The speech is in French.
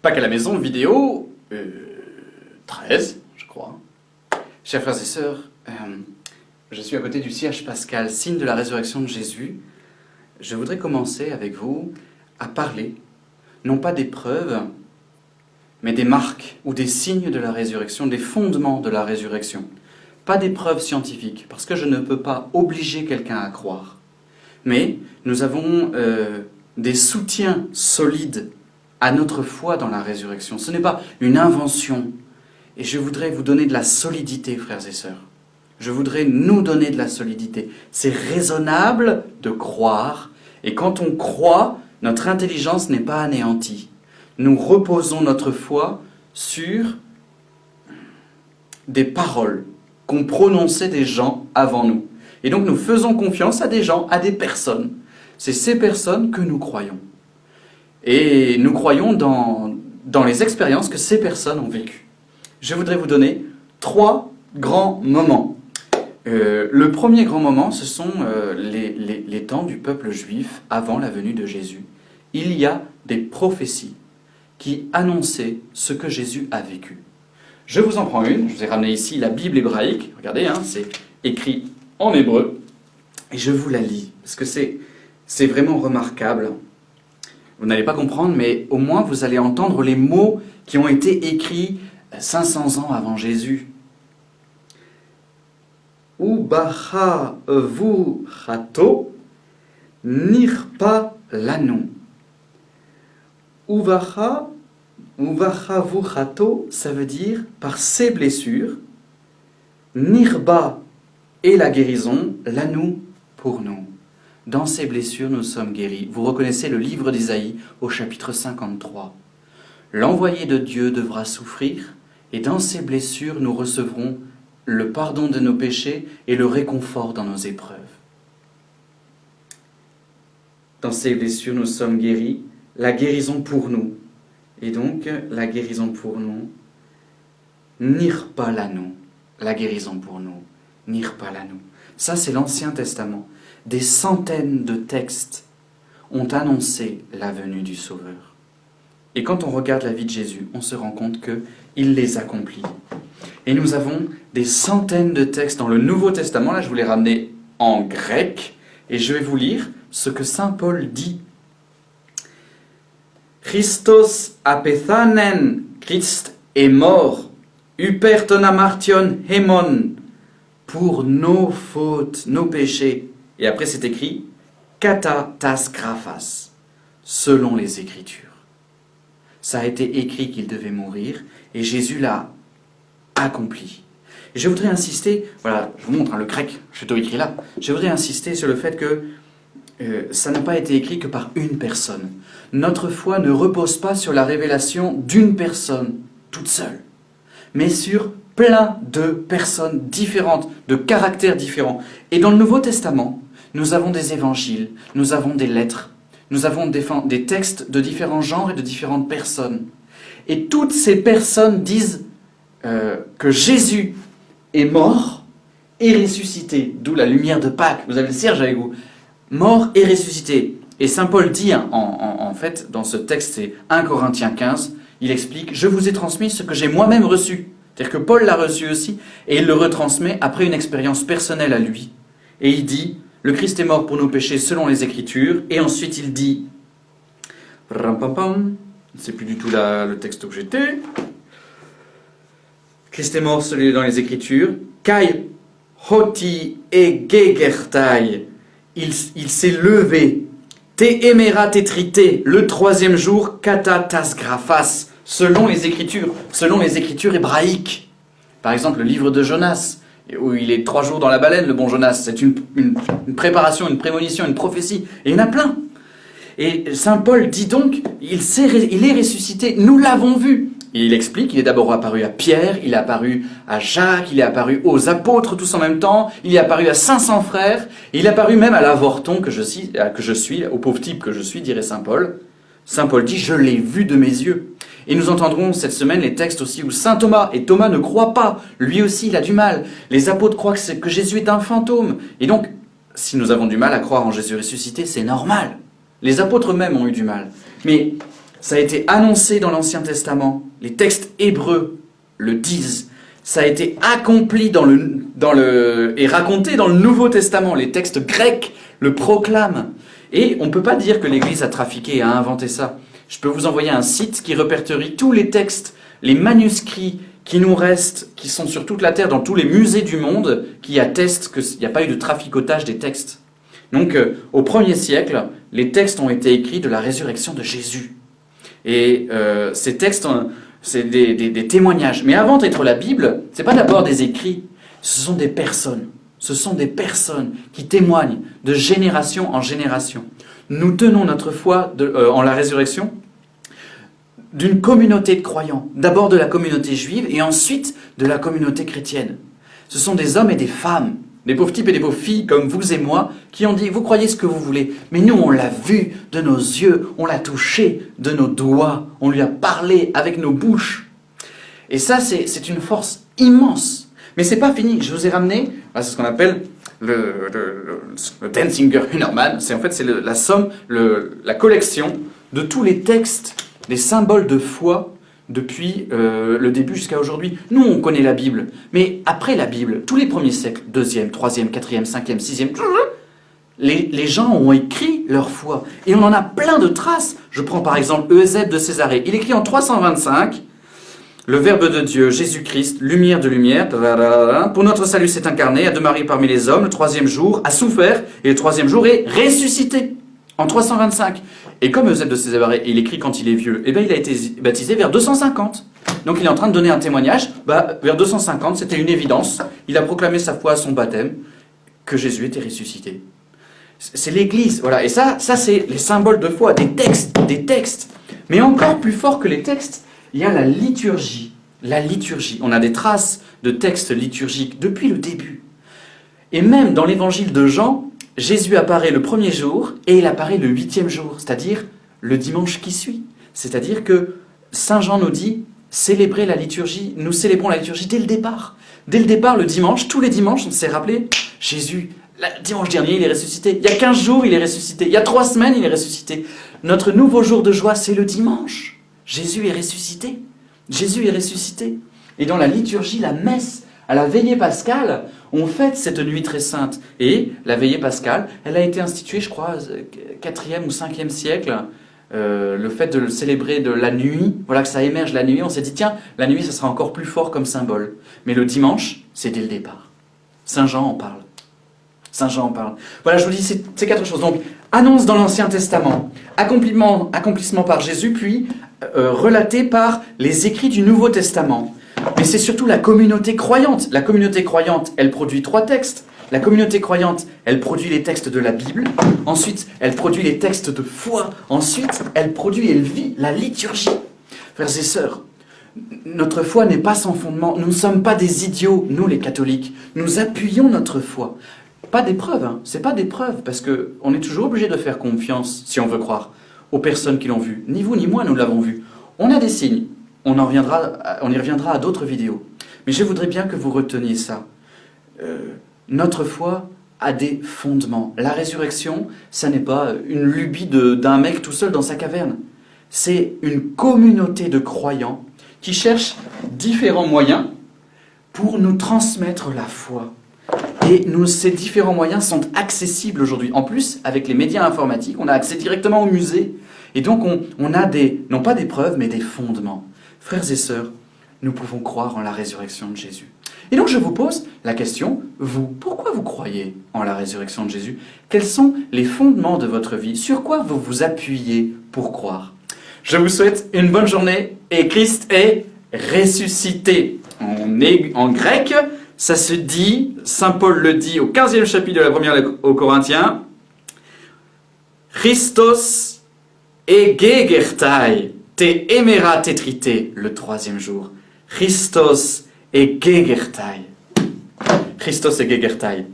Pâques à la maison, vidéo 13, je crois. Chers frères et sœurs, je suis à côté du cierge pascal, signe de la résurrection de Jésus. Je voudrais commencer avec vous à parler, non pas des preuves, mais des marques ou des signes de la résurrection, des fondements de la résurrection. Pas des preuves scientifiques, parce que je ne peux pas obliger quelqu'un à croire. Mais nous avons des soutiens solides à notre foi dans la résurrection. Ce n'est pas une invention. Et je voudrais vous donner de la solidité, frères et sœurs. Je voudrais nous donner de la solidité. C'est raisonnable de croire. Et quand on croit, notre intelligence n'est pas anéantie. Nous reposons notre foi sur des paroles qu'ont prononcées des gens avant nous. Et donc nous faisons confiance à des gens, à des personnes. C'est ces personnes que nous croyons. Et nous croyons dans les expériences que ces personnes ont vécues. Je voudrais vous donner 3 grands moments. Le premier grand moment, ce sont les temps du peuple juif avant la venue de Jésus. Il y a des prophéties qui annonçaient ce que Jésus a vécu. Je vous en prends une. Je vous ai ramené ici la Bible hébraïque. Regardez, c'est écrit en hébreu. Et je vous la lis, parce que c'est vraiment remarquable. Vous n'allez pas comprendre, mais au moins vous allez entendre les mots qui ont été écrits 500 ans avant Jésus. Ubacha vu chato nirpa lanu. Ubacha vu chato, ça veut dire par ses blessures, nirba et la guérison, lanu pour nous. Dans ces blessures, nous sommes guéris. Vous reconnaissez le livre d'Ésaïe au chapitre 53. L'envoyé de Dieu devra souffrir, et dans ces blessures, nous recevrons le pardon de nos péchés et le réconfort dans nos épreuves. Dans ces blessures, nous sommes guéris, la guérison pour nous. Et donc, la guérison pour nous, nirpa lanu, la guérison pour nous, nirpa lanu. Ça, c'est l'Ancien Testament. Des centaines de textes ont annoncé la venue du Sauveur. Et quand on regarde la vie de Jésus, on se rend compte qu'il les accomplit. Et nous avons des centaines de textes dans le Nouveau Testament. Là, je vous l'ai ramené en grec. Et je vais vous lire ce que saint Paul dit. Christos apethanen, Christ est mort, uperton amartion hémon, pour nos fautes, nos péchés. Et après c'est écrit, kata tas graphas, selon les Écritures. Ça a été écrit qu'il devait mourir, et Jésus l'a accompli. Et je voudrais insister, voilà, je vous montre le grec, je t'ai écrit là, je voudrais insister sur le fait que ça n'a pas été écrit que par une personne. Notre foi ne repose pas sur la révélation d'une personne toute seule, mais sur plein de personnes différentes, de caractères différents. Et dans le Nouveau Testament, nous avons des évangiles, nous avons des lettres, nous avons des textes de différents genres et de différentes personnes. Et toutes ces personnes disent que Jésus est mort et ressuscité, d'où la lumière de Pâques. Vous avez le cierge avec vous. Mort et ressuscité. Et saint Paul dit, en fait, dans ce texte, c'est 1 Corinthiens 15, il explique « Je vous ai transmis ce que j'ai moi-même reçu ». C'est-à-dire que Paul l'a reçu aussi, et il le retransmet après une expérience personnelle à lui. Et il dit « Le Christ est mort pour nos péchés selon les Écritures ». Et ensuite il dit « Rampapam », c'est plus du tout le texte où j'étais. « Christ est mort selon dans les Écritures ». « Kai hoti e gegertai » il s'est levé. Te emera tetrité, le 3e jour, kata tas graphas, selon les Écritures hébraïques. Par exemple, le livre de Jonas, où il est 3 jours dans la baleine, le bon Jonas, c'est une préparation, une prémonition, une prophétie, et il y en a plein. Et saint Paul dit donc, il est ressuscité, nous l'avons vu. Et il explique, il est d'abord apparu à Pierre, il est apparu à Jacques, il est apparu aux apôtres tous en même temps, il est apparu à 500 frères, et il est apparu même à l'avorton que je suis, au pauvre type que je suis, dirait saint Paul. Saint Paul dit, je l'ai vu de mes yeux. Et nous entendrons cette semaine les textes aussi où saint Thomas, et Thomas ne croit pas, lui aussi il a du mal. Les apôtres croient que Jésus est un fantôme. Et donc, si nous avons du mal à croire en Jésus ressuscité, c'est normal. Les apôtres eux-mêmes ont eu du mal. Mais Ça a été annoncé dans l'Ancien Testament. Les textes hébreux le disent. Ça a été accompli et raconté dans le Nouveau Testament. Les textes grecs le proclament. Et on ne peut pas dire que l'Église a trafiqué et a inventé ça. Je peux vous envoyer un site qui répertorie tous les textes, les manuscrits qui nous restent, qui sont sur toute la Terre, dans tous les musées du monde, qui attestent qu'il n'y a pas eu de traficotage des textes. Donc, au 1er siècle, les textes ont été écrits de la résurrection de Jésus. Et ces textes, c'est des témoignages. Mais avant d'être la Bible, ce n'est pas d'abord des écrits, ce sont des personnes. Ce sont des personnes qui témoignent de génération en génération. Nous tenons notre foi en la résurrection d'une communauté de croyants. D'abord de la communauté juive et ensuite de la communauté chrétienne. Ce sont des hommes et des femmes, des pauvres types et des pauvres filles comme vous et moi, qui ont dit « vous croyez ce que vous voulez ». Mais nous, on l'a vu de nos yeux, on l'a touché de nos doigts, on lui a parlé avec nos bouches. Et ça, c'est une force immense. Mais c'est pas fini. Je vous ai ramené, c'est ce qu'on appelle le Denzinger Hühnermann. C'est la somme, la collection de tous les textes, les symboles de foi depuis le début jusqu'à aujourd'hui. Nous, on connaît la Bible. Mais après la Bible, tous les premiers siècles, 2e, 3e, 4e, 5e, 6e, les gens ont écrit leur foi. Et on en a plein de traces. Je prends par exemple Eusèbe de Césarée. Il écrit en 325... Le Verbe de Dieu, Jésus-Christ, lumière de lumière, pour notre salut s'est incarné, a demeuré parmi les hommes, le 3e jour, a souffert, et le 3e jour est ressuscité, en 325. Et comme Eusèbe de Césarée, il écrit quand il est vieux, il a été baptisé vers 250. Donc il est en train de donner un témoignage, vers 250, c'était une évidence, il a proclamé sa foi à son baptême, que Jésus était ressuscité. C'est l'Église, voilà, et ça c'est les symboles de foi, des textes. Mais encore plus fort que les textes, il y a la liturgie. La liturgie. On a des traces de textes liturgiques depuis le début. Et même dans l'évangile de Jean, Jésus apparaît le 1er jour et il apparaît le 8e jour, c'est-à-dire le dimanche qui suit. C'est-à-dire que Saint Jean nous dit célébrer la liturgie. Nous célébrons la liturgie dès le départ. Dès le départ, le dimanche, tous les dimanches, on s'est rappelé Jésus, dimanche dernier, il est ressuscité. Il y a 15 jours, il est ressuscité. Il y a 3 semaines, il est ressuscité. Notre nouveau jour de joie, c'est le dimanche. Jésus est ressuscité. Jésus est ressuscité. Et dans la liturgie, la messe, à la veillée pascale, on fête cette nuit très sainte. Et la veillée pascale, elle a été instituée, je crois, 4e ou 5e siècle. Le fait de le célébrer de la nuit, voilà que ça émerge la nuit. On s'est dit, tiens, la nuit, ça sera encore plus fort comme symbole. Mais le dimanche, c'est dès le départ. Saint Jean en parle. Saint Jean en parle. Voilà, je vous dis, c'est 4 choses. Donc, annonce dans l'Ancien Testament, accomplissement par Jésus, puis relaté par les écrits du Nouveau Testament. Mais c'est surtout la communauté croyante. La communauté croyante, elle produit 3 textes. La communauté croyante, elle produit les textes de la Bible. Ensuite, elle produit les textes de foi. Ensuite, elle produit et elle vit la liturgie. Frères et sœurs, notre foi n'est pas sans fondement. Nous ne sommes pas des idiots, nous les catholiques. Nous appuyons notre foi. Pas des preuves, hein. C'est pas des preuves, parce qu'on est toujours obligé de faire confiance, si on veut croire, aux personnes qui l'ont vu. Ni vous ni moi, nous l'avons vu. On a des signes, on y reviendra à d'autres vidéos. Mais je voudrais bien que vous reteniez ça. Notre foi a des fondements. La résurrection, ça n'est pas une lubie d'un mec tout seul dans sa caverne. C'est une communauté de croyants qui cherchent différents moyens pour nous transmettre la foi. Et ces différents moyens sont accessibles aujourd'hui. En plus, avec les médias informatiques, on a accès directement au musée. Et donc, on a non pas des preuves, mais des fondements. Frères et sœurs, nous pouvons croire en la résurrection de Jésus. Et donc, je vous pose la question, pourquoi vous croyez en la résurrection de Jésus? Quels sont les fondements de votre vie? Sur quoi vous vous appuyez pour croire? Je vous souhaite une bonne journée et Christ est ressuscité. En grec, ça se dit, Saint Paul le dit au 15e chapitre de la première aux Corinthiens, Christos egegertai, te emera tetrite, le 3e jour. Christos egegertai. Christos egegertai.